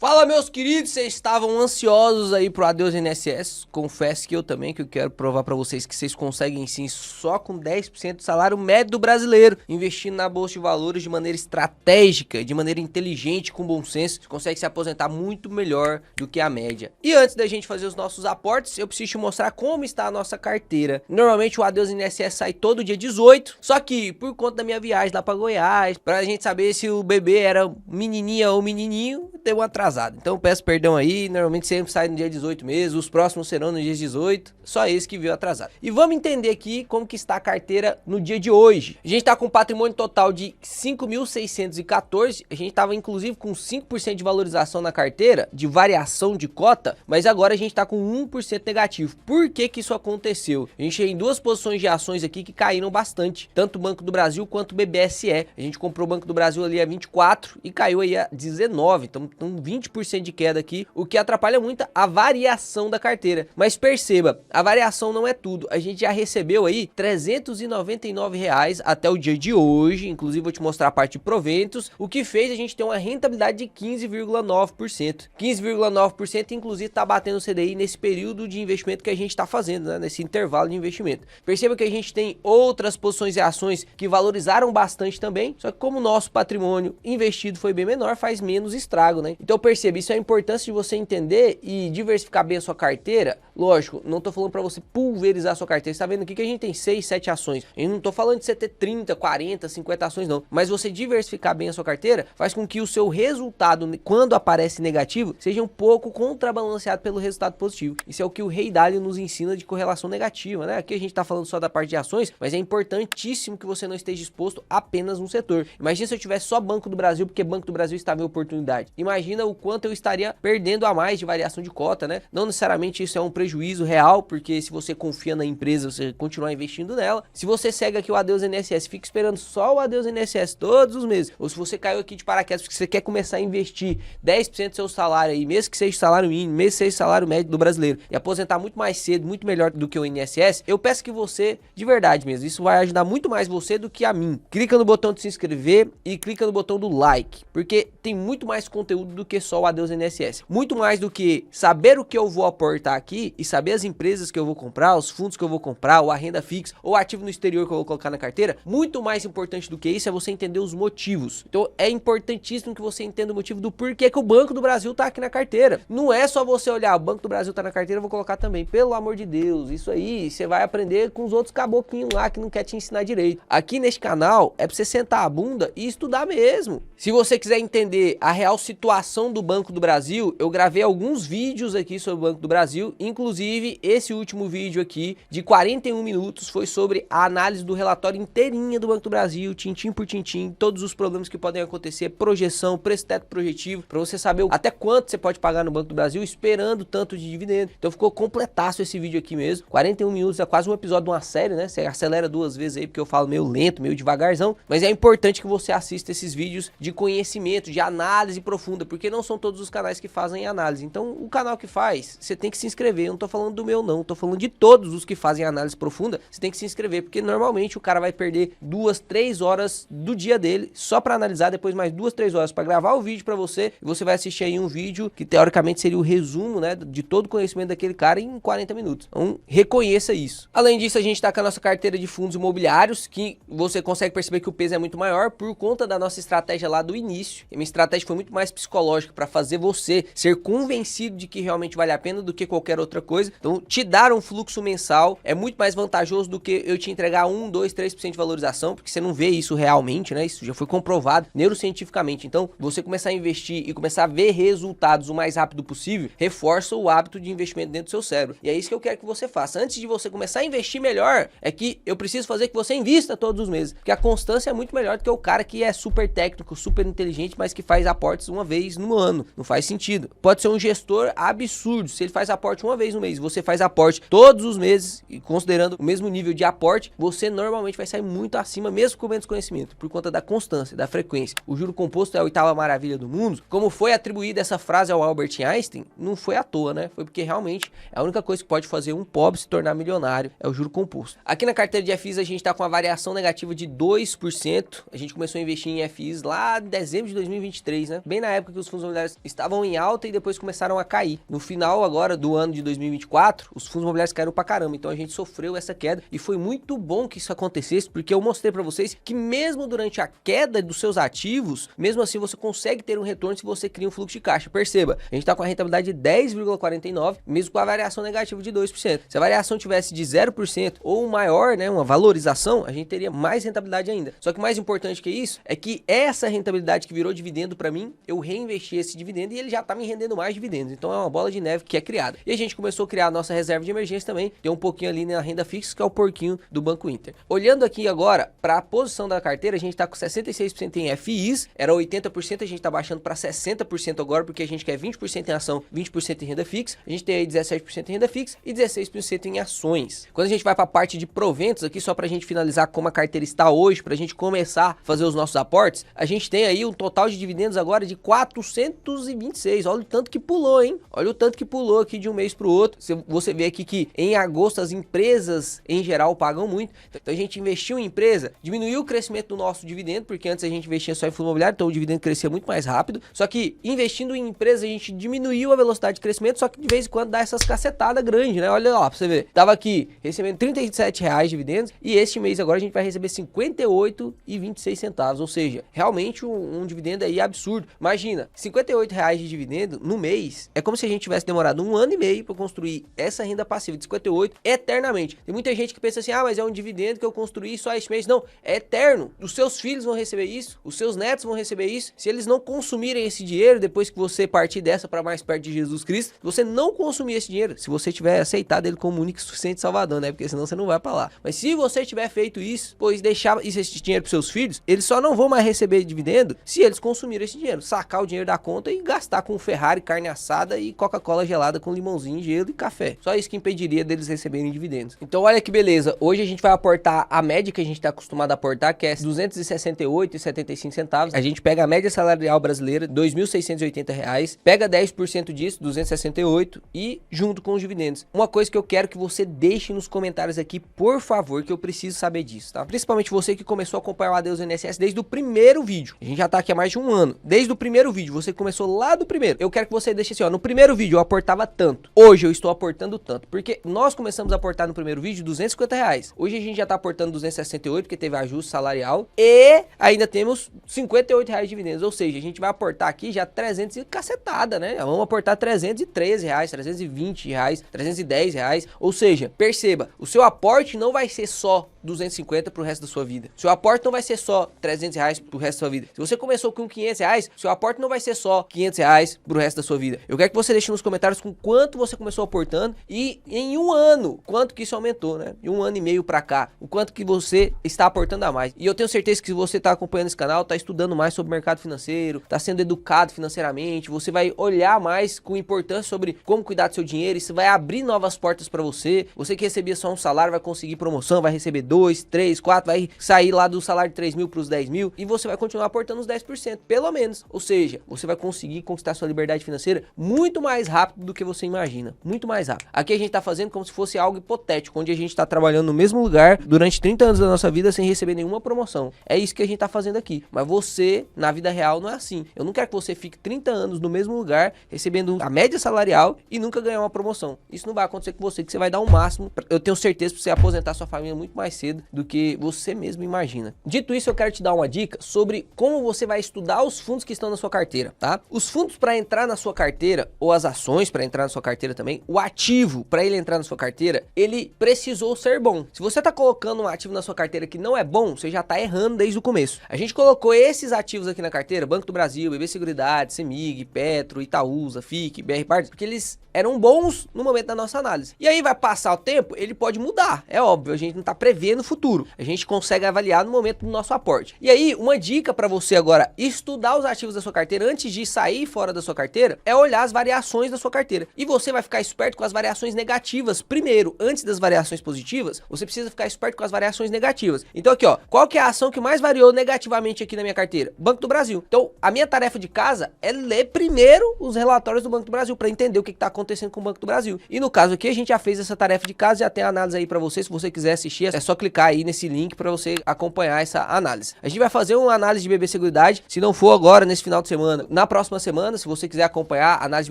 Fala, meus queridos, vocês estavam ansiosos aí pro Adeus INSS? Confesso que eu também, que eu quero provar pra vocês que vocês conseguem sim, só com 10% do salário médio do brasileiro, investindo na bolsa de valores de maneira estratégica, de maneira inteligente, com bom senso, você consegue se aposentar muito melhor do que a média. E antes da gente fazer os nossos aportes, eu preciso te mostrar como está a nossa carteira. Normalmente o Adeus INSS sai todo dia 18, só que por conta da minha viagem lá pra Goiás, pra gente saber se o bebê era menininha ou menininho, deu um atraso. Então peço perdão aí, normalmente sempre sai no dia 18 mesmo, os próximos serão no dia 18, só esse que veio atrasado. E vamos entender aqui como que está a carteira no dia de hoje. A gente tá com um patrimônio total de 5.614, a gente tava inclusive com 5% de valorização na carteira, de variação de cota, mas agora a gente tá com 1% negativo. Por que que isso aconteceu? A gente tem duas posições de ações aqui que caíram bastante, tanto o Banco do Brasil quanto o BBSE. A gente comprou o Banco do Brasil ali a 24 e caiu aí a 19, então 20% de queda aqui, o que atrapalha muito a variação da carteira. Mas perceba, a variação não é tudo. A gente já recebeu aí R$399 até o dia de hoje, inclusive vou te mostrar a parte de proventos, o que fez a gente ter uma rentabilidade de 15,9%. 15,9% inclusive está batendo o CDI nesse período de investimento que a gente está fazendo, né? Nesse intervalo de investimento. Perceba que a gente tem outras posições e ações que valorizaram bastante também, só que como o nosso patrimônio investido foi bem menor, faz menos estrago, né? Então perceba, isso é a importância de você entender e diversificar bem a sua carteira. Lógico, não tô falando para você pulverizar a sua carteira. Você tá vendo aqui que a gente tem 6, 7 ações. Eu não tô falando de você ter 30, 40, 50 ações não. Mas você diversificar bem a sua carteira faz com que o seu resultado, quando aparece negativo, seja um pouco contrabalanceado pelo resultado positivo. Isso é o que o Rei Dalio nos ensina de correlação negativa, né? Aqui a gente tá falando só da parte de ações, mas é importantíssimo que você não esteja exposto apenas um setor. Imagina se eu tivesse só Banco do Brasil, porque Banco do Brasil estava em oportunidade. Imagina o quanto eu estaria perdendo a mais de variação de cota, né? Não necessariamente isso é um prejuízo real, porque se você confia na empresa, você continuar investindo nela. Se você segue aqui o Adeus INSS, fica esperando só o Adeus INSS todos os meses, ou se você caiu aqui de paraquedas porque você quer começar a investir 10% do seu salário aí, mesmo que seja salário mínimo, mesmo que seja salário médio do brasileiro, e aposentar muito mais cedo, muito melhor do que o INSS, eu peço que você, de verdade mesmo, isso vai ajudar muito mais você do que a mim. Clica no botão de se inscrever e clica no botão do like, porque tem muito mais conteúdo do que só o Adeus INSS. Muito mais do que saber o que eu vou aportar aqui e saber as empresas que eu vou comprar, os fundos que eu vou comprar, ou a renda fixa, ou ativo no exterior que eu vou colocar na carteira. Muito mais importante do que isso é você entender os motivos. Então é importantíssimo que você entenda o motivo do porquê que o Banco do Brasil tá aqui na carteira. Não é só você olhar, o Banco do Brasil tá na carteira, eu vou colocar também. Pelo amor de Deus, isso aí você vai aprender com os outros caboclinhos lá que não quer te ensinar direito. Aqui neste canal é pra você sentar a bunda e estudar mesmo. Se você quiser entender a real situação do Banco do Brasil, eu gravei alguns vídeos aqui sobre o Banco do Brasil, inclusive esse último vídeo aqui de 41 minutos foi sobre a análise do relatório inteirinha do Banco do Brasil, tintim por tintim, todos os problemas que podem acontecer, projeção, preço teto projetivo, para você saber até quanto você pode pagar no Banco do Brasil esperando tanto de dividendo. Então ficou completaço esse vídeo aqui mesmo, 41 minutos, é quase um episódio de uma série, né? Você acelera duas vezes aí porque eu falo meio lento, meio devagarzão, mas é importante que você assista esses vídeos de conhecimento, de análise profunda, porque não são todos os canais que fazem análise. Então o canal que faz, você tem que se inscrever. Eu não tô falando do meu não, tô falando de todos os que fazem análise profunda. Você tem que se inscrever, porque normalmente o cara vai perder 2, 3 horas do dia dele só para analisar, depois mais 2, 3 horas para gravar o vídeo para você, e você vai assistir aí um vídeo que teoricamente seria o resumo, né, de todo o conhecimento daquele cara em 40 minutos. Então reconheça isso. Além disso, a gente tá com a nossa carteira de fundos imobiliários, que você consegue perceber que o peso é muito maior por conta da nossa estratégia lá do início. E minha estratégia foi muito mais psicológica para fazer você ser convencido de que realmente vale a pena do que qualquer outra coisa. Então te dar um fluxo mensal é muito mais vantajoso do que eu te entregar 1, 2, 3% de valorização, porque você não vê isso realmente, né? Isso já foi comprovado neurocientificamente. Então você começar a investir e começar a ver resultados o mais rápido possível, reforça o hábito de investimento dentro do seu cérebro. E é isso que eu quero que você faça. Antes de você começar a investir melhor, é que eu preciso fazer que você invista todos os meses, porque a constância é muito melhor do que o cara que é super técnico, super inteligente, mas que faz aportes uma vez no ano. Não faz sentido. Pode ser um gestor absurdo. Se ele faz aporte uma vez vez no mês, você faz aporte todos os meses, e considerando o mesmo nível de aporte, você normalmente vai sair muito acima, mesmo com menos conhecimento, por conta da constância, da frequência. O juro composto é a oitava maravilha do mundo. Como foi atribuída essa frase ao Albert Einstein, não foi à toa, né? Foi porque realmente é a única coisa que pode fazer um pobre se tornar milionário, é o juro composto. Aqui na carteira de FIs a gente tá com uma variação negativa de 2%. A gente começou a investir em FIs lá em dezembro de 2023, né? Bem na época que os fundos imobiliários estavam em alta e depois começaram a cair. No final agora do ano de 2024, os fundos imobiliários caíram pra caramba, então a gente sofreu essa queda e foi muito bom que isso acontecesse, porque eu mostrei pra vocês que mesmo durante a queda dos seus ativos, mesmo assim você consegue ter um retorno se você cria um fluxo de caixa. Perceba, a gente tá com a rentabilidade de 10,49, mesmo com a variação negativa de 2%. Se a variação tivesse de 0% ou maior, né, uma valorização, a gente teria mais rentabilidade ainda. Só que mais importante que isso é que essa rentabilidade que virou dividendo para mim, eu reinvesti esse dividendo e ele já tá me rendendo mais dividendos. Então é uma bola de neve que é criada. E a gente começou a criar a nossa reserva de emergência também, tem um pouquinho ali na renda fixa, que é o porquinho do Banco Inter. Olhando aqui agora para a posição da carteira, a gente tá com 66% em FIs, era 80%, a gente tá baixando para 60% agora, porque a gente quer 20% em ação, 20% em renda fixa. A gente tem aí 17% em renda fixa e 16% em ações. Quando a gente vai para a parte de proventos aqui, só para a gente finalizar como a carteira está hoje, para a gente começar a fazer os nossos aportes, a gente tem aí um total de dividendos agora de 426. Olha o tanto que pulou, hein? Olha o tanto que pulou aqui de um mês para o outro. Você vê aqui que em agosto as empresas em geral pagam muito. Então a gente investiu em empresa, diminuiu o crescimento do nosso dividendo, porque antes a gente investia só em fundo imobiliário, então o dividendo crescia muito mais rápido. Só que investindo em empresa a gente diminuiu a velocidade de crescimento, só que de vez em quando dá essas cacetadas grandes, né? Olha lá pra você ver. Tava aqui recebendo R$37 de dividendos e este mês agora a gente vai receber R$58,26, ou seja, realmente um dividendo aí absurdo. Imagina, R$58 de dividendo no mês, é como se a gente tivesse demorado 1 ano e meio para construir essa renda passiva de 58 eternamente. Tem muita gente que pensa assim, ah, mas é um dividendo que eu construí só este mês. Não, é eterno. Os seus filhos vão receber isso, os seus netos vão receber isso. Se eles não consumirem esse dinheiro, depois que você partir dessa para mais perto de Jesus Cristo, você não consumir esse dinheiro, se você tiver aceitado ele como único e suficiente Salvador, né? Porque senão você não vai para lá. Mas se você tiver feito isso, pois deixar esse dinheiro para seus filhos, eles só não vão mais receber dividendo se eles consumirem esse dinheiro, sacar o dinheiro da conta e gastar com Ferrari, carne assada e Coca-Cola gelada com limãozinho, gelo e café. Só isso que impediria deles receberem dividendos. Então olha que beleza, hoje a gente vai aportar a média que a gente está acostumado a aportar, que é R$268,75. A gente pega a média salarial brasileira, R$2.680, pega 10% disso, 268, e junto com os dividendos. Uma coisa que eu quero que você deixe nos comentários aqui, por favor, que eu preciso saber disso, tá? Principalmente você que começou a acompanhar o Adeus INSS desde o primeiro vídeo. A gente já tá aqui há mais de 1 ano. Desde o primeiro vídeo, você começou lá do primeiro. Eu quero que você deixe assim, ó, no primeiro vídeo eu aportava tanto. Hoje eu estou aportando tanto, porque nós começamos a aportar no primeiro vídeo R$250. Hoje a gente já tá aportando 268, porque teve ajuste salarial, e ainda temos R$58 de dividendos, ou seja, a gente vai aportar aqui já 300 e cacetada, né? Vamos aportar R$313, R$320, R$310, ou seja, perceba, o seu aporte não vai ser só 250 pro resto da sua vida. Seu aporte não vai ser só R$300 pro resto da sua vida. Se você começou com R$500, seu aporte não vai ser só R$500 pro resto da sua vida. Eu quero que você deixe nos comentários com quanto você começou aportando e em 1 ano, quanto que isso aumentou, né? Em 1 ano e meio pra cá, o quanto que você está aportando a mais. E eu tenho certeza que se você tá acompanhando esse canal, tá estudando mais sobre o mercado financeiro, tá sendo educado financeiramente, você vai olhar mais com importância sobre como cuidar do seu dinheiro, isso vai abrir novas portas pra você. Você que recebia só um salário vai conseguir promoção, vai receber 2, 3, 4, vai sair lá do salário de 3 mil para os 10 mil e você vai continuar aportando os 10%, pelo menos. Ou seja, você vai conseguir conquistar sua liberdade financeira muito mais rápido do que você imagina. Muito mais rápido. Aqui a gente tá fazendo como se fosse algo hipotético, onde a gente tá trabalhando no mesmo lugar durante 30 anos da nossa vida sem receber nenhuma promoção. É isso que a gente tá fazendo aqui. Mas você, na vida real, não é assim. Eu não quero que você fique 30 anos no mesmo lugar, recebendo a média salarial e nunca ganhar uma promoção. Isso não vai acontecer com você, que você vai dar o máximo. Eu tenho certeza pra você aposentar sua família muito mais cedo do que você mesmo imagina. Dito isso, eu quero te dar uma dica sobre como você vai estudar os fundos que estão na sua carteira, tá? Os fundos para entrar na sua carteira, ou as ações para entrar na sua carteira também, o ativo para ele entrar na sua carteira, ele precisou ser bom. Se você tá colocando um ativo na sua carteira que não é bom, você já tá errando desde o começo. A gente colocou esses ativos aqui na carteira, Banco do Brasil, BB Seguridade, Semig, Petro, Itaúsa, FIC, BR Partes, porque eles eram bons no momento da nossa análise. E aí vai passar o tempo, ele pode mudar, é óbvio, a gente não tá prevendo o futuro. A gente consegue avaliar no momento do nosso aporte. E aí, uma dica para você agora estudar os ativos da sua carteira antes de sair fora da sua carteira é olhar as variações da sua carteira. E você vai ficar ficar esperto com as variações negativas primeiro, antes das variações positivas, você precisa ficar esperto com as variações negativas. Então aqui, ó, qual que é a ação que mais variou negativamente aqui na minha carteira? Banco do Brasil. Então, a minha tarefa de casa é ler primeiro os relatórios do Banco do Brasil para entender o que está acontecendo com o Banco do Brasil. E no caso aqui, a gente já fez essa tarefa de casa, já tem a análise aí para você. Se você quiser assistir, é só clicar aí nesse link para você acompanhar essa análise. A gente vai fazer uma análise de BB Seguridade, se não for agora, nesse final de semana, na próxima semana, se você quiser acompanhar a análise de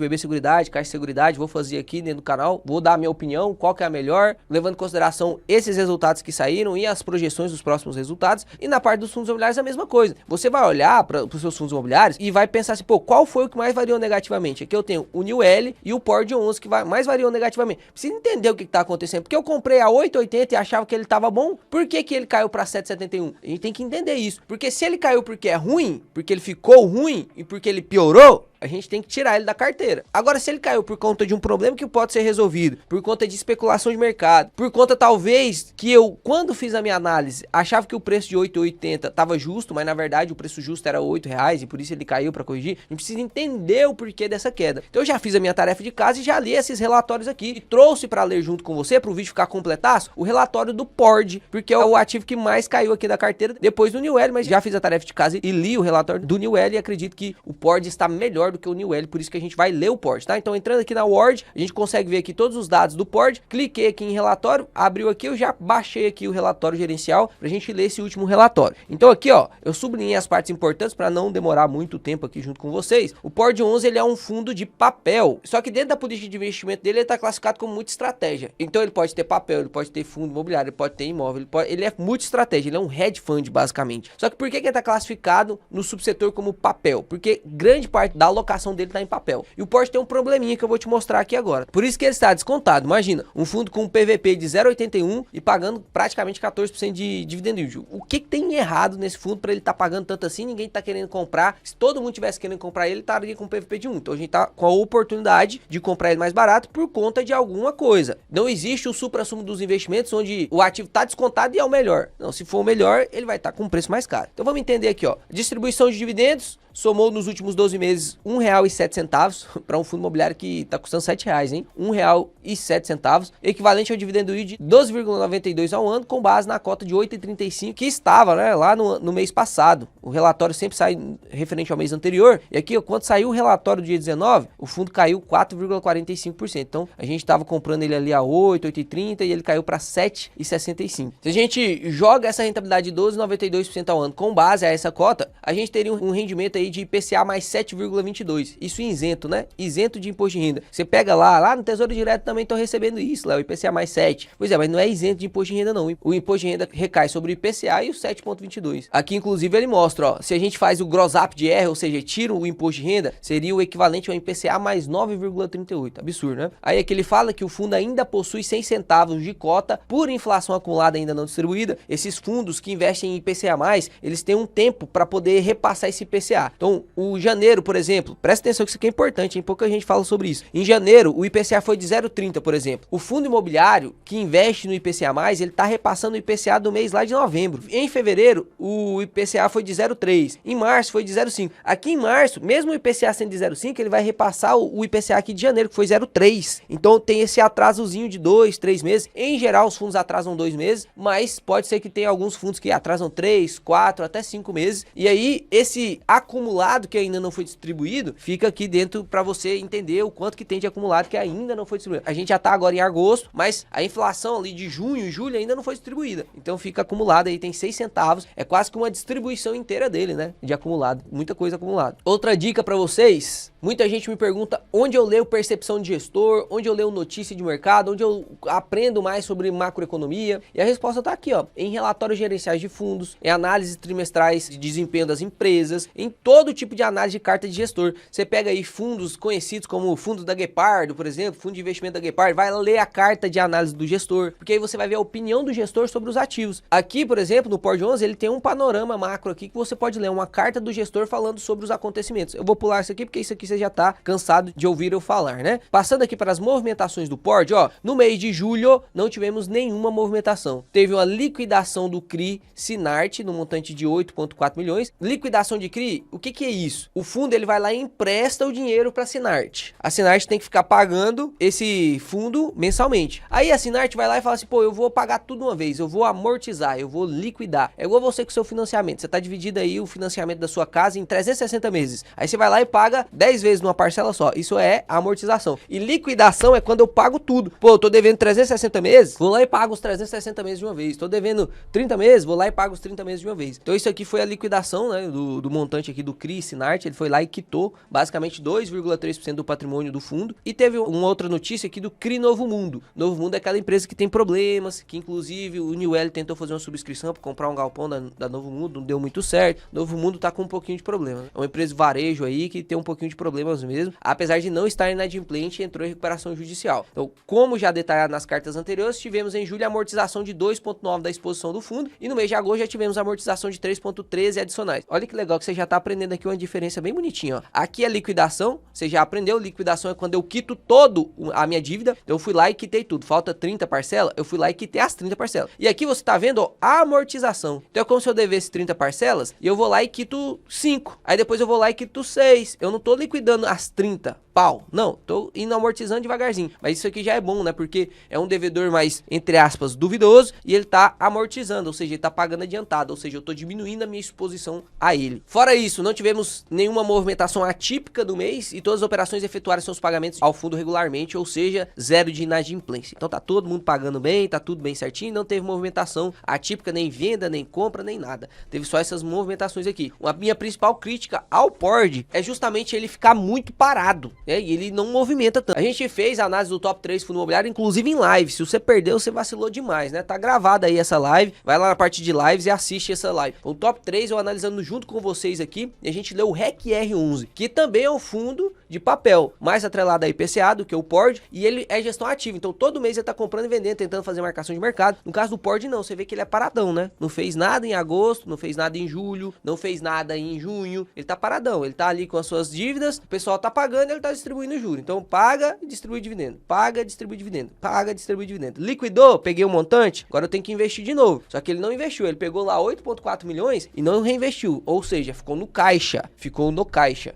BB Seguridade, Caixa de Seguridade, vou fazer aqui dentro do canal, vou dar a minha opinião, qual que é a melhor, levando em consideração esses resultados que saíram e as projeções dos próximos resultados. E na parte dos fundos imobiliários é a mesma coisa. Você vai olhar para os seus fundos imobiliários e vai pensar assim, pô, qual foi o que mais variou negativamente? Aqui eu tenho o New L e o POR de 11 que mais variou negativamente. Precisa entender o que está acontecendo, porque eu comprei a 8,80 e achava que ele estava bom, por que que ele caiu para 7,71? A gente tem que entender isso, porque se ele caiu porque é ruim, porque ele ficou ruim e porque ele piorou, a gente tem que tirar ele da carteira. Agora, se ele caiu por conta de um problema que pode ser resolvido, por conta de especulação de mercado, por conta talvez que eu, quando fiz a minha análise, achava que o preço de 8,80 estava justo, mas na verdade o preço justo era R$8 e por isso ele caiu para corrigir, a gente precisa entender o porquê dessa queda. Então eu já fiz a minha tarefa de casa e já li esses relatórios aqui e trouxe para ler junto com você, para o vídeo ficar completaço, o relatório do PORD, porque é o ativo que mais caiu aqui da carteira depois do New L, mas já fiz a tarefa de casa e li o relatório do New L e acredito que o PORD está melhor do que o New L, por isso que a gente vai ler o PORD, tá? Então entrando aqui na Word, a gente consegue ver aqui todos os dados do PORD, cliquei aqui em relatório, abriu aqui, eu já baixei aqui o relatório gerencial pra gente ler esse último relatório. Então aqui, ó, eu sublinhei as partes importantes para não demorar muito tempo aqui junto com vocês. O PORD 11, ele é um fundo de papel, só que dentro da política de investimento dele, ele tá classificado como multi-estratégia. Então ele pode ter papel, ele pode ter fundo imobiliário, ele pode ter imóvel, ele é multi-estratégia, ele é um hedge fund basicamente. Só que por que ele tá classificado no subsetor como papel? Porque grande parte da alocação dele tá em papel. E o PORD tem um probleminha que eu vou te mostrar aqui agora. Por isso que ele está descontado. Imagina, um fundo com um PVP de 0,81 e pagando praticamente 14% de dividend yield. O que tem errado nesse fundo para ele estar pagando tanto assim? Ninguém tá querendo comprar. Se todo mundo tivesse querendo comprar ele, estaria com um PVP de 1. Então a gente tá com a oportunidade de comprar ele mais barato por conta de alguma coisa. Não existe o suprassumo dos investimentos onde o ativo tá descontado e é o melhor. Não, se for o melhor, ele vai estar com um preço mais caro. Então vamos entender aqui, ó. Distribuição de dividendos somou nos últimos 12 meses R$1,07 para um fundo imobiliário que está custando R$7, hein? R$1,07, equivalente ao dividendo yield de 12,92 ao ano, com base na cota de 8,35 que estava, né, lá no mês passado. O relatório sempre sai referente ao mês anterior. E aqui, quando saiu o relatório do dia 19, o fundo caiu 4,45%. Então, a gente estava comprando ele ali a 8,30 e ele caiu para 7,65. Se a gente joga essa rentabilidade de 12,92% ao ano com base a essa cota, a gente teria um rendimento aí de IPCA mais 7,22. Isso isento, né? Isento de imposto de renda. Você pega lá no Tesouro Direto também estão recebendo isso, lá o IPCA mais 7. Pois é, mas não é isento de imposto de renda não. O imposto de renda recai sobre o IPCA e o 7,22. Aqui inclusive ele mostra, ó, se a gente faz o gross up de R, ou seja, tira o imposto de renda, seria o equivalente ao IPCA mais 9,38. Absurdo, né? Aí aqui ele fala que o fundo ainda possui 100 centavos de cota por inflação acumulada ainda não distribuída. Esses fundos que investem em IPCA+, eles têm um tempo para poder repassar esse IPCA. Então, o janeiro, por exemplo, presta atenção que isso aqui é importante, hein? Pouca gente fala sobre isso. Em janeiro, o IPCA foi de 0,30, por exemplo. O fundo imobiliário que investe no IPCA+, ele tá repassando o IPCA do mês lá de novembro. Em fevereiro, o IPCA foi de 0,3. Em março, foi de 0,5. Aqui em março, mesmo o IPCA sendo de 0,5, ele vai repassar o IPCA aqui de janeiro, que foi 0,3. Então, tem esse atrasozinho de 2, 3 meses. Em geral, os fundos atrasam 2 meses, mas pode ser que tenha alguns fundos que atrasam 3, 4, até 5 meses. E aí, esse acumulado que ainda não foi distribuído, fica aqui dentro para você entender o quanto que tem de acumulado que ainda não foi distribuído. A gente já tá agora em agosto, mas a inflação ali de junho e julho ainda não foi distribuída. Então fica acumulado aí, tem 6 centavos. É quase que uma distribuição inteira dele, né? De acumulado. Muita coisa acumulada. Outra dica para vocês, muita gente me pergunta onde eu leio percepção de gestor, onde eu leio notícia de mercado, onde eu aprendo mais sobre macroeconomia. E a resposta tá aqui, ó, em relatórios gerenciais de fundos, em análises trimestrais de desempenho das empresas, em todo tipo de análise de carta de gestor. Você pega aí fundos conhecidos como o fundo da Guepardo, por exemplo, fundo de investimento da Guepardo, vai ler a carta de análise do gestor, porque aí você vai ver a opinião do gestor sobre os ativos. Aqui, por exemplo, no PORD 11, ele tem um panorama macro aqui que você pode ler uma carta do gestor falando sobre os acontecimentos. Eu vou pular isso aqui porque isso aqui você já tá cansado de ouvir eu falar, né? Passando aqui para as movimentações do PORD, ó, no mês de julho não tivemos nenhuma movimentação. Teve uma liquidação do CRI Sinart no montante de 8,4 milhões. Liquidação de CRI, o que é isso? O fundo ele vai lá e empresta o dinheiro para a Sinart. A Sinart tem que ficar pagando esse fundo mensalmente. Aí a Sinart vai lá e fala assim, pô, eu vou pagar tudo uma vez, eu vou amortizar, eu vou liquidar. É igual você com seu financiamento. Você tá dividido aí o financiamento da sua casa em 360 meses. Aí você vai lá e paga 10 vezes numa parcela só. Isso é amortização. E liquidação é quando eu pago tudo. Pô, eu tô devendo 360 meses, vou lá e pago os 360 meses de uma vez. Tô devendo 30 meses, vou lá e pago os 30 meses de uma vez. Então isso aqui foi a liquidação, né, do montante aqui do CRI Sinart. Ele foi lá e quitou basicamente 2,3% do patrimônio do fundo. E teve uma outra notícia aqui do CRI Novo Mundo. Novo Mundo é aquela empresa que tem problemas, que inclusive o Newell tentou fazer uma subscrição para comprar um galpão da Novo Mundo, não deu muito certo. Novo Mundo tá com um pouquinho de problema, né? É uma empresa de varejo aí que tem um pouquinho de problemas mesmo, apesar de não estar inadimplente, entrou em recuperação judicial. Então, como já detalhado nas cartas anteriores, tivemos em julho a amortização de 2,9 da exposição do fundo e no mês de agosto já tivemos a amortização de 3,13 adicionais. Olha que legal que você já tá aprendendo aqui uma diferença bem bonitinha, ó. Aqui é liquidação, você já aprendeu, liquidação é quando eu quito todo a minha dívida, então eu fui lá e quitei tudo, falta 30 parcelas, eu fui lá e quitei as 30 parcelas. E aqui você tá vendo, ó, a amortização. Então é como se eu devesse 30 parcelas e eu vou lá e quito 5, aí depois eu vou lá e quito 6, eu não tô liquidando as 30 pau, não, tô indo amortizando devagarzinho, mas isso aqui já é bom, né, porque é um devedor mais, entre aspas, duvidoso, e ele tá amortizando, ou seja, ele tá pagando adiantado, ou seja, eu tô diminuindo a minha exposição a ele. Fora isso, não tivemos nenhuma movimentação atípica do mês, e todas as operações efetuaram seus pagamentos ao fundo regularmente, ou seja, zero de inadimplência. Então tá todo mundo pagando bem, tá tudo bem certinho, não teve movimentação atípica, nem venda, nem compra, nem nada. Teve só essas movimentações aqui. A minha principal crítica ao PORD é justamente ele ficar muito parado, e ele não movimenta tanto. A gente fez a análise do top 3 fundo imobiliário, inclusive em live. Se você perdeu, você vacilou demais, né? Tá gravada aí essa live, vai lá na parte de lives e assiste essa live. O top 3 eu analisando junto com vocês aqui, e a gente leu o REC R11, que também é um fundo de papel, mais atrelado a IPCA do que o PORD, e ele é gestão ativa, então todo mês ele tá comprando e vendendo, tentando fazer marcação de mercado. No caso do PORD não, você vê que ele é paradão, né? Não fez nada em agosto, não fez nada em julho, não fez nada em junho, ele tá paradão, ele tá ali com as suas dívidas, o pessoal tá pagando, ele tá distribuindo juros, então paga e distribui dividendo, paga, distribui dividendo, paga, distribui dividendo. Liquidou, peguei um montante, agora eu tenho que investir de novo, só que ele não investiu, ele pegou lá 8,4 milhões e não reinvestiu, ou seja, ficou no caixa,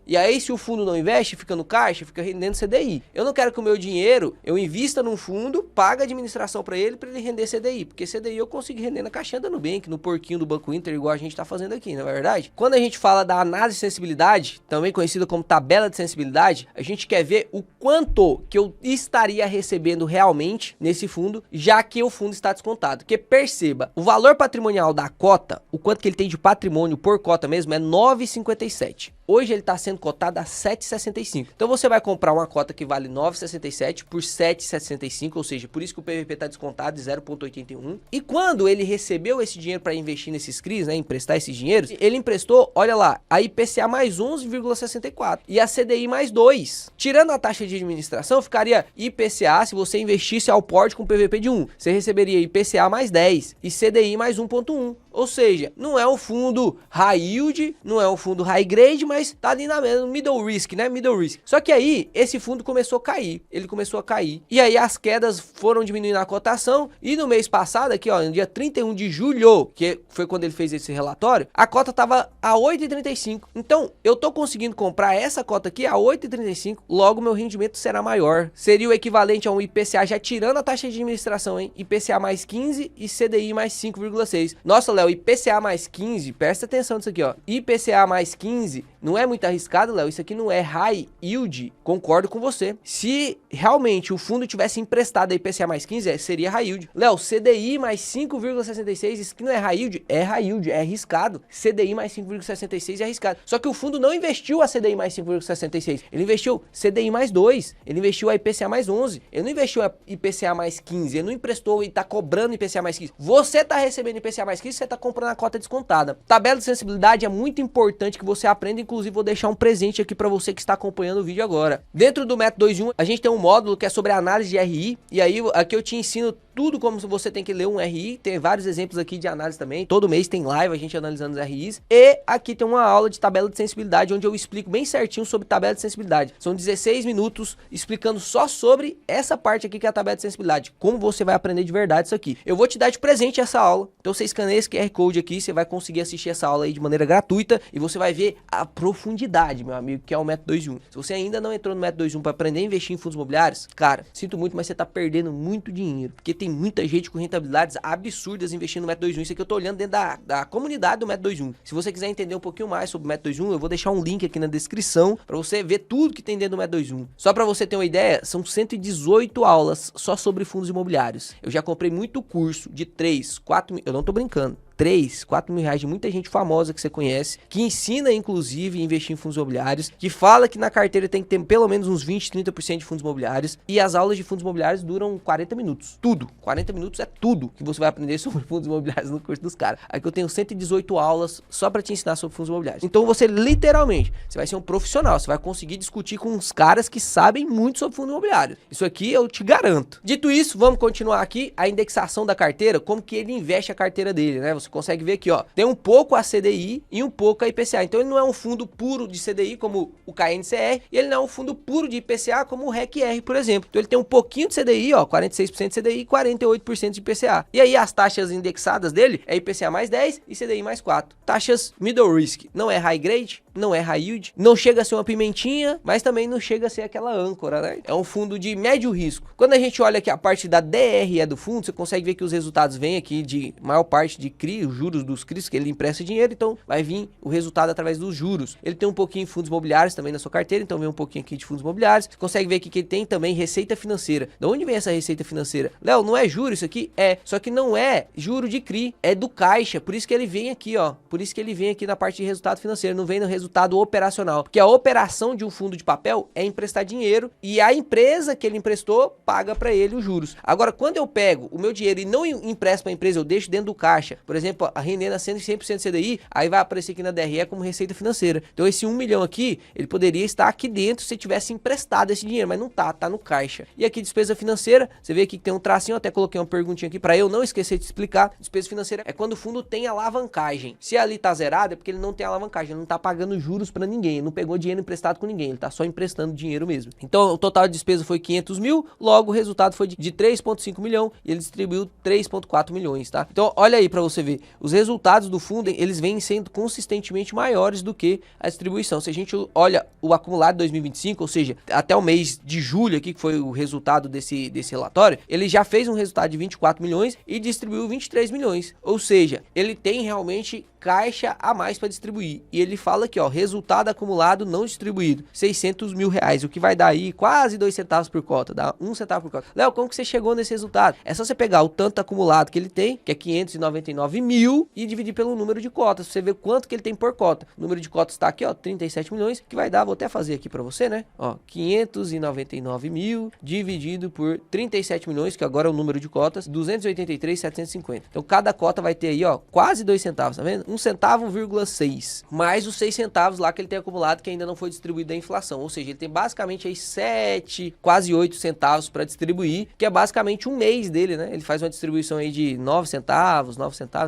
e aí se o fundo não investe, fica no caixa, fica rendendo CDI. Eu não quero que o meu dinheiro, eu invista num fundo, paga administração para ele render CDI, porque CDI eu consigo render na caixinha da Nubank, no porquinho do Banco Inter, igual a gente tá fazendo aqui, não é verdade? Quando a gente fala da análise de sensibilidade, também conhecida como tabela de sensibilidade, a gente quer ver o quanto que eu estaria recebendo realmente nesse fundo, já que o fundo está descontado. Porque perceba, o valor patrimonial da cota, o quanto que ele tem de patrimônio por cota mesmo, é 9,57. Hoje ele está sendo cotado a 7,65. Então você vai comprar uma cota que vale 9,67 por 7,65, ou seja, por isso que o PVP está descontado de 0,81. E quando ele recebeu esse dinheiro para investir nesses CRIs, né, emprestar esses dinheiros, ele emprestou, olha lá, a IPCA mais 11,64 e a CDI mais 2. Tirando a taxa de administração, ficaria IPCA, se você investisse ao PORD com PVP de 1, você receberia IPCA mais 10 e CDI mais 1,1. Ou seja, não é um fundo high yield, não é um fundo high grade, mas tá ali na mesma, middle risk, né? Middle risk. Só que aí, esse fundo começou a cair. Ele começou a cair. E aí as quedas foram diminuindo a cotação. E no mês passado, aqui ó, no dia 31 de julho, que foi quando ele fez esse relatório, a cota tava a 8,35. Então, eu tô conseguindo comprar essa cota aqui a 8,35. Logo, meu rendimento será maior. Seria o equivalente a um IPCA já tirando a taxa de administração, hein? IPCA mais 15 e CDI mais 5,6. Nossa, Léo, IPCA mais 15, presta atenção nisso aqui, ó. IPCA mais 15 não é muito arriscado, Léo. Isso aqui não é high yield. Concordo com você. Se realmente o fundo tivesse emprestado a IPCA mais 15, seria high yield. Léo, CDI mais 5,66, isso aqui não é high yield? É high yield, é arriscado. CDI mais 5,66 é arriscado. Só que o fundo não investiu a CDI mais 5,66. Ele investiu CDI mais 2. Ele investiu a IPCA mais 11. Ele não investiu a IPCA mais 15. Ele não emprestou e tá cobrando IPCA mais 15. Você tá recebendo IPCA mais 15, você tá comprando a cota descontada. Tabela de sensibilidade é muito importante que você aprenda, inclusive vou deixar um presente aqui para você que está acompanhando o vídeo agora. Dentro do método 2 em 1, a gente tem um módulo que é sobre a análise de RI, e aí aqui eu te ensino tudo como se você tem que ler um RI, tem vários exemplos aqui de análise também, todo mês tem live a gente analisando os RIs, e aqui tem uma aula de tabela de sensibilidade, onde eu explico bem certinho sobre tabela de sensibilidade. São 16 minutos explicando só sobre essa parte aqui que é a tabela de sensibilidade, como você vai aprender de verdade isso aqui. Eu vou te dar de presente essa aula, então você escaneia esse QR Code aqui, você vai conseguir assistir essa aula aí de maneira gratuita, e você vai ver a profundidade, meu amigo, que é o método 2 em 1. Se você ainda não entrou no método 2 em 1 para aprender a investir em fundos imobiliários, cara, sinto muito, mas você tá perdendo muito dinheiro, porque tem muita gente com rentabilidades absurdas investindo no método 2 em 1. Isso aqui eu tô olhando dentro da comunidade do método 2 em 1. Se você quiser entender um pouquinho mais sobre o método 2 em 1, eu vou deixar um link aqui na descrição para você ver tudo que tem dentro do método 2 em 1. Só para você ter uma ideia, são 118 aulas só sobre fundos imobiliários. Eu já comprei muito curso de 3, 4 mil, eu não tô brincando, 3, 4 mil reais de muita gente famosa que você conhece, que ensina inclusive a investir em fundos imobiliários, que fala que na carteira tem que ter pelo menos uns 20, 30% de fundos imobiliários, e as aulas de fundos imobiliários duram 40 minutos. Tudo. 40 minutos é tudo que você vai aprender sobre fundos imobiliários no curso dos caras. Aqui eu tenho 118 aulas só para te ensinar sobre fundos imobiliários. Então você literalmente, você vai ser um profissional, você vai conseguir discutir com uns caras que sabem muito sobre fundos imobiliários. Isso aqui eu te garanto. Dito isso, vamos continuar aqui a indexação da carteira, como que ele investe a carteira dele, né? Você consegue ver aqui, ó, tem um pouco a CDI e um pouco a IPCA. Então ele não é um fundo puro de CDI como o KNCR, e ele não é um fundo puro de IPCA como o REC-R, por exemplo. Então ele tem um pouquinho de CDI, ó, 46% de CDI e 48% de IPCA. E aí as taxas indexadas dele é IPCA mais 10 e CDI mais 4. Taxas middle risk, não é high grade, não é high yield, não chega a ser uma pimentinha, mas também não chega a ser aquela âncora, né? É um fundo de médio risco. Quando a gente olha aqui a parte da DRE do fundo, você consegue ver que os resultados vêm aqui de maior parte de CRI, os juros dos CRIs, que ele empresta dinheiro, então vai vir o resultado através dos juros. Ele tem um pouquinho de fundos imobiliários também na sua carteira, então vem um pouquinho aqui de fundos imobiliários. Você consegue ver aqui que ele tem também receita financeira. De onde vem essa receita financeira? Léo, não é juro isso aqui? É, só que não é juro de CRI, é do caixa, por isso que ele vem aqui, ó, por isso que ele vem aqui na parte de resultado financeiro, não vem no resultado operacional, porque a operação de um fundo de papel é emprestar dinheiro e a empresa que ele emprestou paga para ele os juros. Agora, quando eu pego o meu dinheiro e não empresto para a empresa, eu deixo dentro do caixa, por exemplo, a rendendo a 100% CDI, aí vai aparecer aqui na DRE como receita financeira. Então esse 1 milhão aqui, ele poderia estar aqui dentro se tivesse emprestado esse dinheiro, mas não tá no caixa. E aqui despesa financeira, você vê aqui que tem um tracinho, eu até coloquei uma perguntinha aqui para eu não esquecer de explicar. Despesa financeira é quando o fundo tem alavancagem. Se ali tá zerado é porque ele não tem alavancagem, ele não tá pagando juros para ninguém, ele não pegou dinheiro emprestado com ninguém, ele tá só emprestando dinheiro mesmo. Então o total de despesa foi 500 mil, logo o resultado foi de 3,5 milhão e ele distribuiu 3,4 milhões, tá? Então olha aí para você ver, os resultados do fundo, eles vêm sendo consistentemente maiores do que a distribuição. Se a gente olha o acumulado de 2025, ou seja, até o mês de julho aqui, que foi o resultado desse relatório, ele já fez um resultado de 24 milhões e distribuiu 23 milhões. Ou seja, ele tem realmente caixa a mais para distribuir. E ele fala aqui, ó, resultado acumulado não distribuído, 600 mil reais, o que vai dar aí quase 2 centavos por cota, dá 1 centavo por cota. Léo, como que você chegou nesse resultado? É só você pegar o tanto acumulado que ele tem, que é 599 mil, e dividir pelo número de cotas, pra você ver quanto que ele tem por cota. O número de cotas tá aqui, ó, 37 milhões, que vai dar, vou até fazer aqui para você, né? Ó, 599 mil dividido por 37 milhões, que agora é o número de cotas, 283,750. Então cada cota vai ter aí, ó, quase 2 centavos, tá vendo? 1 centavo, 6, mais os 6 centavos lá que ele tem acumulado que ainda não foi distribuído da inflação, ou seja, ele tem basicamente aí 7, quase 8 centavos para distribuir, que é basicamente um mês dele, né? Ele faz uma distribuição aí de 9 centavos,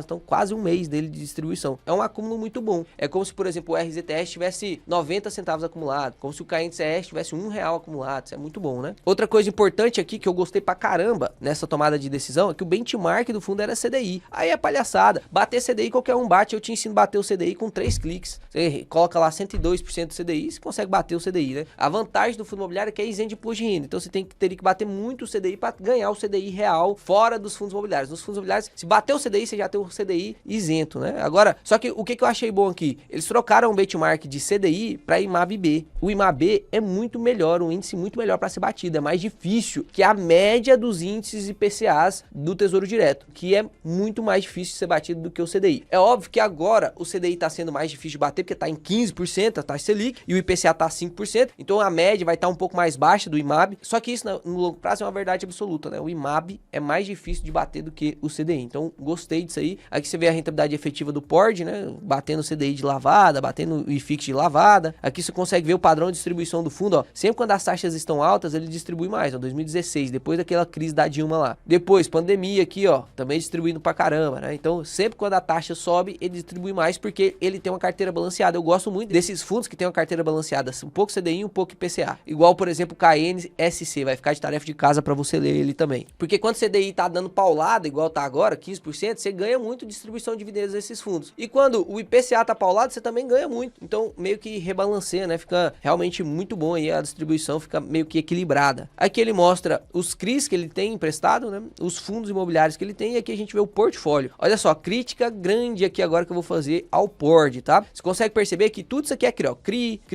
então quase um mês dele de distribuição. É um acúmulo muito bom. É como se, por exemplo, o RZTS tivesse 90 centavos acumulado, como se o KNCR tivesse R$1 acumulado. Isso é muito bom, né? Outra coisa importante aqui que eu gostei pra caramba nessa tomada de decisão é que o benchmark do fundo era CDI. Aí é palhaçada. Bater CDI qualquer um bate, eu te ensino a bater o CDI com 3 cliques. Você coloca lá 102% do CDI, você consegue bater o CDI, né? A vantagem do fundo imobiliário é que é isento de imposto de renda. Então você teria que bater muito o CDI para ganhar o CDI real fora dos fundos imobiliários. Nos fundos imobiliários, se bater o CDI, você já tem o CDI isento, né? Agora, só que o que eu achei bom aqui? Eles trocaram o benchmark de CDI para IMAB-B. O IMAB é muito melhor, um índice muito melhor para ser batido. É mais difícil que a média dos índices IPCAs do Tesouro Direto, que é muito mais difícil de ser batido do que o CDI. É óbvio porque agora o CDI tá sendo mais difícil de bater, porque tá em 15% a taxa Selic, e o IPCA tá 5%, então a média vai estar um pouco mais baixa do IMAB, só que isso no longo prazo é uma verdade absoluta, né? O IMAB é mais difícil de bater do que o CDI, então gostei disso aí. Aqui você vê a rentabilidade efetiva do PORD, né? Batendo o CDI de lavada, batendo o IFIX de lavada. Aqui você consegue ver o padrão de distribuição do fundo, ó. Sempre quando as taxas estão altas, ele distribui mais, ó. 2016, depois daquela crise da Dilma lá. Depois, pandemia aqui, ó, também distribuindo pra caramba, né? Então, sempre quando a taxa sobe, ele distribui mais porque ele tem uma carteira balanceada. Eu gosto muito desses fundos que tem uma carteira balanceada, um pouco CDI, um pouco IPCA. Igual, por exemplo, o KNSC, vai ficar de tarefa de casa pra você ler ele também. Porque quando o CDI tá dando paulada, igual tá agora, 15%, você ganha muito distribuição de dividendos desses fundos. E quando o IPCA tá paulado, você também ganha muito. Então, meio que rebalanceia, né? Fica realmente muito bom aí, a distribuição fica meio que equilibrada. Aqui ele mostra os CRIs que ele tem emprestado, né? Os fundos imobiliários que ele tem, e aqui a gente vê o portfólio. Olha só, crítica grande aqui agora que eu vou fazer ao PORD, tá? Você consegue perceber que tudo isso aqui é CRI, ó. CRI.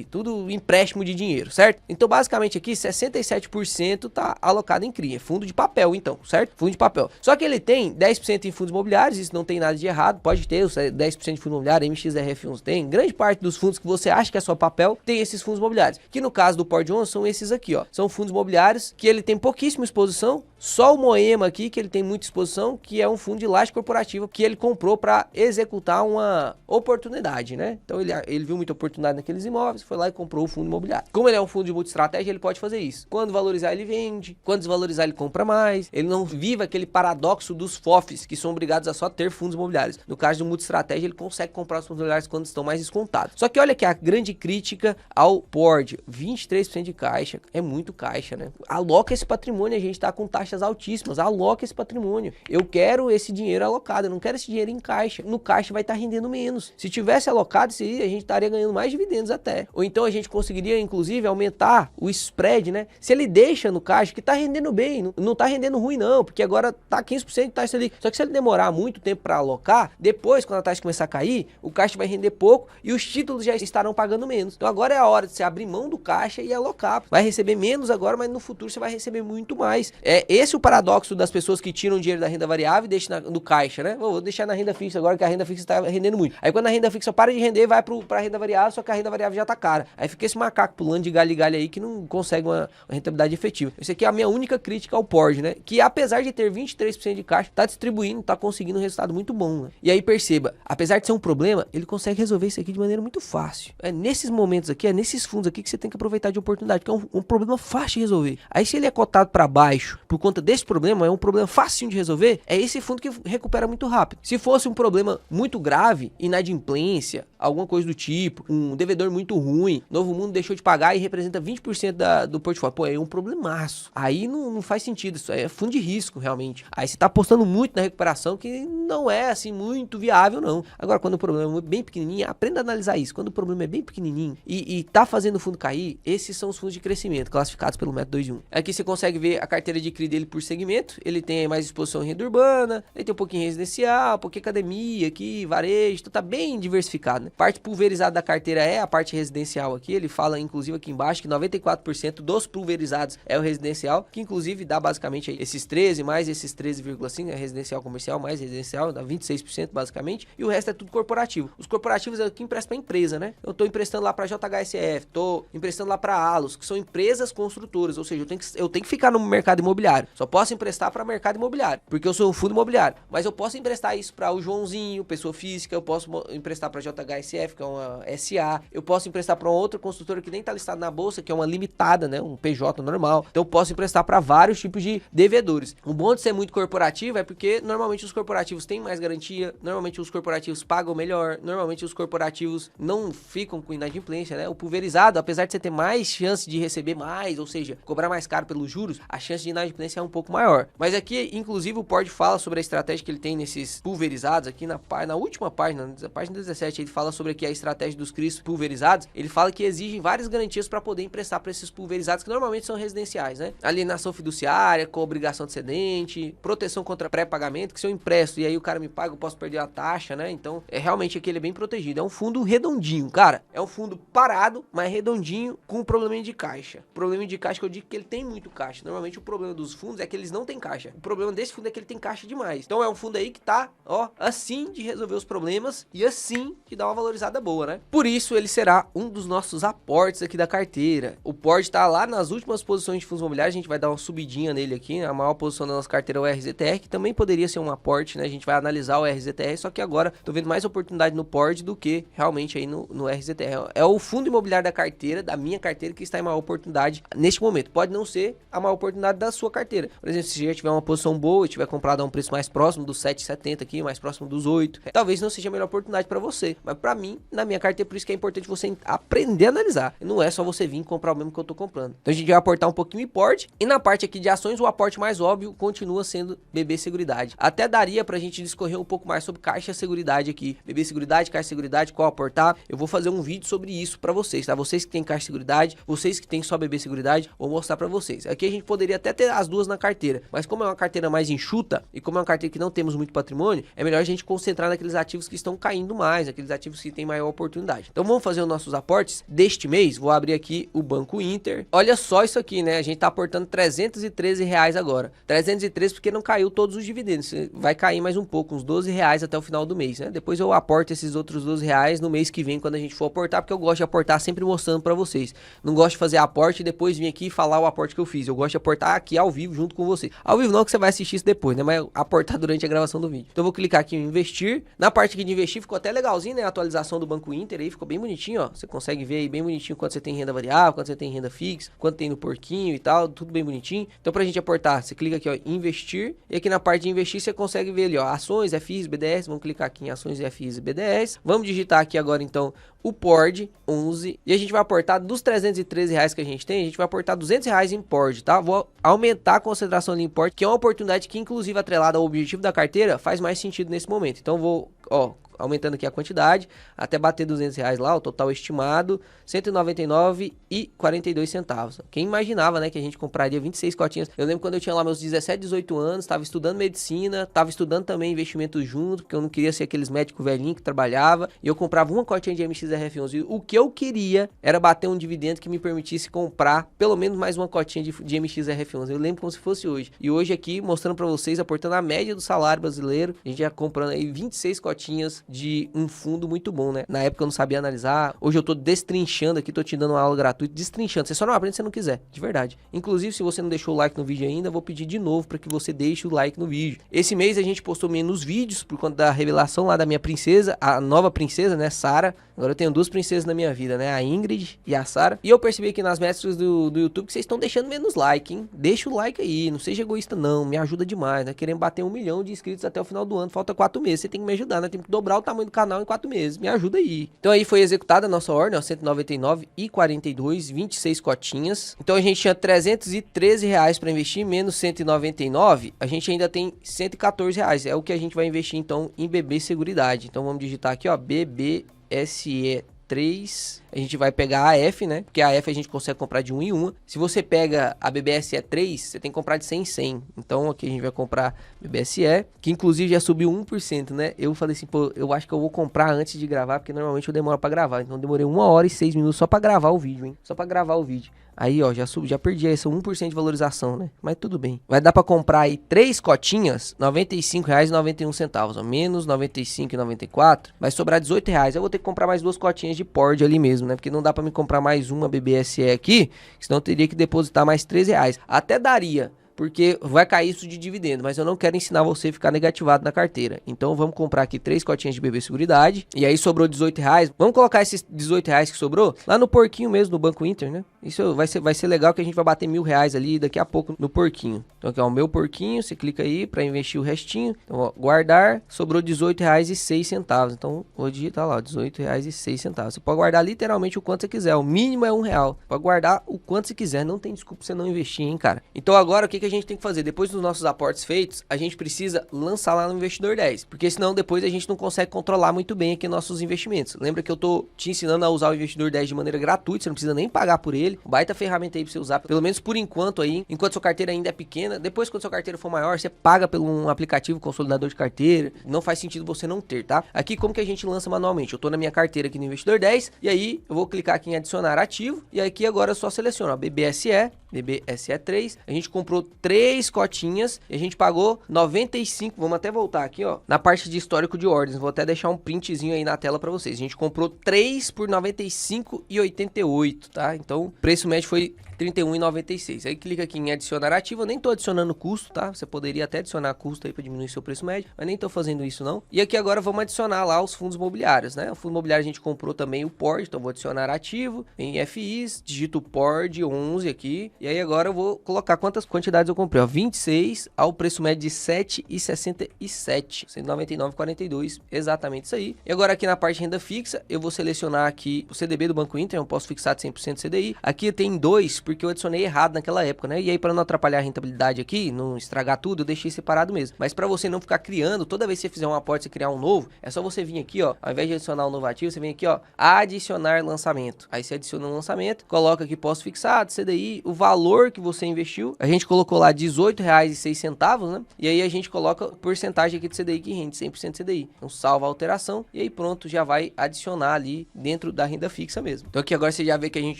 Tudo empréstimo de dinheiro, certo? Então, basicamente aqui, 67% tá alocado em CRI. É fundo de papel, então, certo? Fundo de papel. Só que ele tem 10% em fundos imobiliários, isso não tem nada de errado, pode ter os 10% de fundo imobiliário, MXRF11 tem. Grande parte dos fundos que você acha que é só papel, tem esses fundos imobiliários. Que no caso do PORD 11 são esses aqui, ó. São fundos imobiliários que ele tem pouquíssima exposição, só o Moema aqui que ele tem muita exposição, que é um fundo de laje corporativa que ele comprou para executar uma oportunidade, né? Então ele viu muita oportunidade naqueles imóveis, foi lá e comprou o fundo imobiliário. Como ele é um fundo de multi-estratégia, ele pode fazer isso. Quando valorizar, ele vende. Quando desvalorizar, ele compra mais. Ele não vive aquele paradoxo dos FOFs, que são obrigados a só ter fundos imobiliários. No caso do multi-estratégia, ele consegue comprar os fundos imobiliários quando estão mais descontados. Só que olha aqui a grande crítica ao PORD. 23% de caixa. É muito caixa, né? Aloca esse patrimônio, a gente tá com taxas altíssimas. Aloca esse patrimônio. Eu quero esse dinheiro alocado, eu não quero esse dinheiro em caixa. No caixa vai estar rendendo menos. Se tivesse alocado isso aí, a gente estaria ganhando mais dividendos até. Ou então a gente conseguiria, inclusive, aumentar o spread, né? Se ele deixa no caixa, que tá rendendo bem, não tá rendendo ruim não, porque agora tá 15% de taxa ali. Só que se ele demorar muito tempo para alocar, depois, quando a taxa começar a cair, o caixa vai render pouco e os títulos já estarão pagando menos. Então agora é a hora de você abrir mão do caixa e alocar. Vai receber menos agora, mas no futuro você vai receber muito mais. É esse o paradoxo das pessoas que tiram dinheiro da renda variável e deixam no caixa, né? Vou deixar na renda fixa agora que a renda fixa está rendendo muito. Aí quando a renda fixa para de render, vai pra renda variável, só que a renda variável já tá cara. Aí fica esse macaco pulando de galho em galho aí que não consegue uma rentabilidade efetiva. Esse aqui é a minha única crítica ao PORD, né? Que apesar de ter 23% de caixa, tá distribuindo, tá conseguindo um resultado muito bom, né? E aí perceba, apesar de ser um problema, ele consegue resolver isso aqui de maneira muito fácil. É nesses momentos aqui, é nesses fundos aqui que você tem que aproveitar de oportunidade, que é um problema fácil de resolver. Aí se ele é cotado para baixo por conta desse problema, é um problema facinho de resolver, é esse fundo que recupera muito rápido. Se fosse um problema muito grave, inadimplência, alguma coisa do tipo, um devedor muito ruim, Novo Mundo deixou de pagar e representa 20% do portfólio, pô, é um problemaço. Aí não faz sentido, isso é fundo de risco realmente. Aí você tá apostando muito na recuperação, que não é assim muito viável não. Agora, quando o problema é bem pequenininho, aprenda a analisar isso. Quando o problema é bem pequenininho e tá fazendo o fundo cair, esses são os fundos de crescimento, classificados pelo método 2 em 1. Aqui você consegue ver a carteira de CRI dele por segmento. Ele tem mais exposição em renda urbana, ele tem um pouquinho em residencial, um pouquinho academia aqui, varejo, então tá bem diversificado, né? Parte pulverizada da carteira é a parte residencial aqui. Ele fala, inclusive, aqui embaixo, que 94% dos pulverizados é o residencial, que inclusive dá basicamente aí esses 13, mais esses 13,5, é residencial comercial, mais residencial, dá 26% basicamente, e o resto é tudo corporativo. Os corporativos é o que empresta pra empresa, né? Eu tô emprestando lá pra JHSF, tô emprestando lá pra Allos, que são empresas construtoras, ou seja, eu tenho que ficar no mercado imobiliário. Só posso emprestar para mercado imobiliário, porque eu sou um fundo imobiliário. Mas eu posso emprestar isso para o Joãozinho, pessoa física, eu posso emprestar para JHSF, que é uma SA, eu posso emprestar para uma outra construtora que nem tá listada na bolsa, que é uma limitada, né, um PJ normal. Então eu posso emprestar para vários tipos de devedores. O bom de ser muito corporativo é porque normalmente os corporativos têm mais garantia, normalmente os corporativos pagam melhor, normalmente os corporativos não ficam com inadimplência, né? O pulverizado, apesar de você ter mais chance de receber mais, ou seja, cobrar mais caro pelos juros, a chance de inadimplência é um pouco maior. Mas aqui, inclusive, o PORD fala sobre a estratégia que ele tem nesses pulverizados, aqui na última página, na página 17, ele fala sobre aqui a estratégia dos CRIs pulverizados. Ele fala que exigem várias garantias para poder emprestar para esses pulverizados, que normalmente são residenciais, né? Alienação fiduciária, com obrigação de cedente, proteção contra pré-pagamento, que se eu empresto e aí o cara me paga, eu posso perder a taxa, né? Então, realmente aqui ele é bem protegido. É um fundo redondinho, cara. É um fundo parado, mas redondinho, com um probleminha de caixa. Problema de caixa que eu digo que ele tem muito caixa. Normalmente o problema dos fundos é que eles não têm caixa. O problema desse fundo é que ele tem caixa demais. Então é um fundo aí que que tá, ó, assim de resolver os problemas e assim de dar uma valorizada boa, né? Por isso ele será um dos nossos aportes aqui da carteira. O porte tá lá nas últimas posições de fundos imobiliários, a gente vai dar uma subidinha nele aqui, né? A maior posição da nossa carteira é o RZTR, que também poderia ser um aporte, né? A gente vai analisar o RZTR, só que agora tô vendo mais oportunidade no porte do que realmente aí no RZTR. É o fundo imobiliário da carteira, da minha carteira, que está em maior oportunidade neste momento. Pode não ser a maior oportunidade da sua carteira. Por exemplo, se já tiver uma posição boa e tiver comprado a um preço mais próximo dos 7,70 aqui, mais próximo dos 8, talvez não seja a melhor oportunidade para você. Mas para mim, na minha carteira, por isso que é importante você aprender a analisar. Não é só você vir comprar o mesmo que eu tô comprando. Então a gente vai aportar um pouquinho em porte. E na parte aqui de ações, o aporte mais óbvio continua sendo BB Seguridade. Até daria pra gente discorrer um pouco mais sobre Caixa Seguridade aqui. BB Seguridade, Caixa Seguridade, qual aportar. Eu vou fazer um vídeo sobre isso pra vocês, tá? Vocês que tem Caixa Seguridade, vocês que tem só BB Seguridade, vou mostrar pra vocês. Aqui a gente poderia até ter as duas na carteira, mas como é uma carteira mais enxuta e como é uma carteira que não temos muito patrimônio, é melhor a gente concentrar naqueles ativos que estão caindo mais, aqueles ativos que têm maior oportunidade. Então vamos fazer os nossos aportes deste mês. Vou abrir aqui o Banco Inter. Olha só isso aqui, né? A gente tá aportando R$313 agora. 313 porque não caiu todos os dividendos. Vai cair mais um pouco, uns R$12 até o final do mês, né? Depois eu aporto esses outros R$12 no mês que vem, quando a gente for aportar, porque eu gosto de aportar sempre mostrando pra vocês. Não gosto de fazer aporte e depois vir aqui e falar o aporte que eu fiz. Eu gosto de aportar aqui ao vivo junto com você. Ao vivo não, que você vai assistir isso depois, né? Mas aportar durante a gravação do vídeo. Então eu vou clicar aqui em investir. Na parte aqui de investir ficou até legalzinho, né? A atualização do Banco Inter aí ficou bem bonitinho, ó. Você consegue ver aí bem bonitinho quanto você tem renda variável, quanto você tem renda fixa, quanto tem no porquinho e tal, tudo bem bonitinho. Então pra gente aportar, você clica aqui, ó, investir, e aqui na parte de investir você consegue ver ali, ó, ações, FIs, BDRs. Vamos clicar aqui em ações, FIs e BDRs. Vamos digitar aqui agora então o PORD 11 e a gente vai aportar dos R$313 que a gente tem, a gente vai aportar R$200 em PORD, tá? Vou aumentar a concentração ali em PORD, que é uma oportunidade que inclusive atrelada ao objetivo da carteira faz mais sentido nesse momento. Então vou, ó, aumentando aqui a quantidade, até bater R$200 lá, o total estimado, R$199,42. Quem imaginava, né, que a gente compraria 26 cotinhas? Eu lembro quando eu tinha lá meus 17, 18 anos, estava estudando medicina, estava estudando também investimento junto, porque eu não queria ser aqueles médicos velhinhos que trabalhava, e eu comprava uma cotinha de MXRF11. O que eu queria era bater um dividendo que me permitisse comprar pelo menos mais uma cotinha de MXRF11. Eu lembro como se fosse hoje. E hoje aqui, mostrando para vocês, aportando a média do salário brasileiro, a gente já comprando aí 26 cotinhas de um fundo muito bom, né? Na época eu não sabia analisar, hoje eu tô destrinchando aqui, tô te dando uma aula gratuita, destrinchando. Você só não aprende se você não quiser, de verdade. Inclusive, se você não deixou o like no vídeo ainda, eu vou pedir de novo para que você deixe o like no vídeo. Esse mês a gente postou menos vídeos por conta da revelação lá da minha princesa, a nova princesa, né, Sara. Agora eu tenho duas princesas na minha vida, né, a Ingrid e a Sara. E eu percebi aqui nas métricas do YouTube que vocês estão deixando menos like, hein? Deixa o like aí, não seja egoísta não, me ajuda demais, né? Querendo bater 1 milhão de inscritos até o final do ano, falta 4 meses, você tem que me ajudar, né? Tem que dobrar o tamanho do canal em 4 meses, me ajuda aí. Então aí foi executada a nossa ordem, ó, 199,42, 26 cotinhas. Então a gente tinha R$313 para investir, menos 199, a gente ainda tem R$114, é o que a gente vai investir então em BB Seguridade. Então vamos digitar aqui, ó, BBSE3, a gente vai pegar a F, né? Porque a F a gente consegue comprar de 1 em 1. Se você pega a BBSE 3, você tem que comprar de 100 em 100. Então aqui a gente vai comprar BBSE, que inclusive já subiu 1%, né? Eu falei assim, pô, eu acho que eu vou comprar antes de gravar, porque normalmente eu demoro pra gravar. Então eu demorei 1 hora e 6 minutos só pra gravar o vídeo, hein? Só pra gravar o vídeo. Aí, ó, já perdi essa 1% de valorização, né? Mas tudo bem. Vai dar pra comprar aí 3 cotinhas, R$95,91, ó, menos R$95,94. Vai sobrar R$18. Eu vou ter que comprar mais 2 cotinhas de PORD ali mesmo, né? Porque não dá pra me comprar mais uma BBSE aqui, senão eu teria que depositar mais R$13. Até daria, porque vai cair isso de dividendo, mas eu não quero ensinar você a ficar negativado na carteira. Então vamos comprar aqui 3 cotinhas de BB Seguridade, e aí sobrou R$18. Vamos colocar esses R$18 que sobrou lá no porquinho mesmo, no Banco Inter, né? Isso vai ser legal, que a gente vai bater R$1.000 ali daqui a pouco no porquinho. Então aqui é o meu porquinho, você clica aí para investir o restinho. Então, ó, guardar, sobrou R$18,06. Então vou digitar lá, R$18,06. Você pode guardar literalmente o quanto você quiser, o mínimo é R$1. Pode guardar o quanto você quiser, não tem desculpa pra você não investir, hein, cara. Então agora o que a gente tem que fazer? Depois dos nossos aportes feitos, a gente precisa lançar lá no Investidor 10, porque senão depois a gente não consegue controlar muito bem aqui nossos investimentos. Lembra que eu tô te ensinando a usar o Investidor 10 de maneira gratuita, você não precisa nem pagar por ele. Baita ferramenta aí pra você usar, pelo menos por enquanto aí, enquanto sua carteira ainda é pequena. Depois, quando sua carteira for maior, você paga por um aplicativo consolidador de carteira. Não faz sentido você não ter, tá? Aqui, como que a gente lança manualmente? Eu tô na minha carteira aqui no Investidor 10, e aí eu vou clicar aqui em adicionar ativo, e aqui agora eu só seleciono a BBSE, DBSE3. A gente comprou 3 cotinhas e a gente pagou 95, vamos até voltar aqui, ó, na parte de histórico de ordens, vou até deixar um printzinho aí na tela pra vocês. A gente comprou 3 por 95,88, tá? Então, o preço médio foi 31,96. Aí clica aqui em adicionar ativo, eu nem tô adicionando custo, tá? Você poderia até adicionar custo aí para diminuir seu preço médio, mas nem tô fazendo isso não. E aqui agora vamos adicionar lá os fundos imobiliários, né? O fundo imobiliário a gente comprou também o PORD, então vou adicionar ativo em FIs, digito o PORD 11 aqui, e aí agora eu vou colocar quantas quantidades eu comprei, ó, 26 ao preço médio de 7,67, 199,42, exatamente isso aí. E agora aqui na parte de renda fixa, eu vou selecionar aqui o CDB do Banco Inter, eu posso fixar de 100% CDI. Aqui tem 2, porque eu adicionei errado naquela época, né? E aí, para não atrapalhar a rentabilidade aqui, não estragar tudo, eu deixei separado mesmo. Mas para você não ficar criando, toda vez que você fizer um aporte, você criar um novo, é só você vir aqui, ó, ao invés de adicionar um novo ativo, você vem aqui, ó, adicionar lançamento. Aí você adiciona um lançamento, coloca aqui posto fixado, CDI, o valor que você investiu. A gente colocou lá R$18,06, né? E aí a gente coloca a porcentagem aqui de CDI que rende, 100% CDI. Então salva a alteração e aí pronto, já vai adicionar ali dentro da renda fixa mesmo. Então aqui agora você já vê que a gente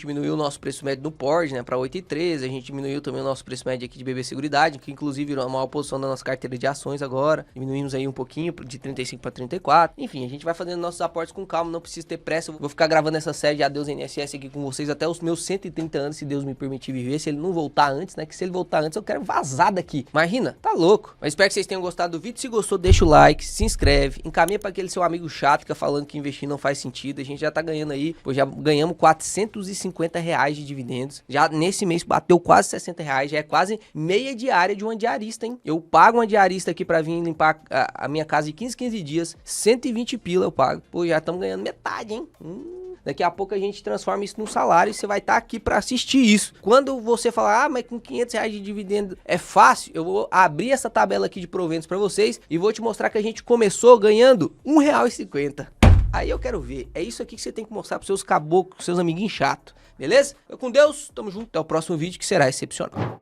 diminuiu o nosso preço médio no PORD, né, para 8,13, a gente diminuiu também o nosso preço médio aqui de BB Seguridade, que inclusive virou a maior posição da nossa carteira de ações agora, diminuímos aí um pouquinho, de 35 para 34, enfim, a gente vai fazendo nossos aportes com calma, não precisa ter pressa, eu vou ficar gravando essa série de Adeus INSS aqui com vocês até os meus 130 anos, se Deus me permitir viver, se ele não voltar antes, né, que se ele voltar antes eu quero vazar daqui, imagina, tá louco, mas espero que vocês tenham gostado do vídeo, se gostou deixa o like, se inscreve, encaminha para aquele seu amigo chato que fica falando que investir não faz sentido, a gente já tá ganhando aí, pô, já ganhamos R$450 de dividendos, já nesse mês bateu quase R$60, já é quase meia diária de uma diarista, hein? Eu pago uma diarista aqui pra vir limpar a minha casa de 15 dias, 120 pila eu pago. Pô, já estamos ganhando metade, hein? Daqui a pouco a gente transforma isso num salário e você vai estar aqui para assistir isso. Quando você falar, mas com R$500 de dividendo é fácil, eu vou abrir essa tabela aqui de proventos para vocês e vou te mostrar que a gente começou ganhando R$1,50. Aí eu quero ver, é isso aqui que você tem que mostrar pros seus caboclos, seus amiguinhos chatos, beleza? Eu com Deus, tamo junto, até o próximo vídeo que será excepcional.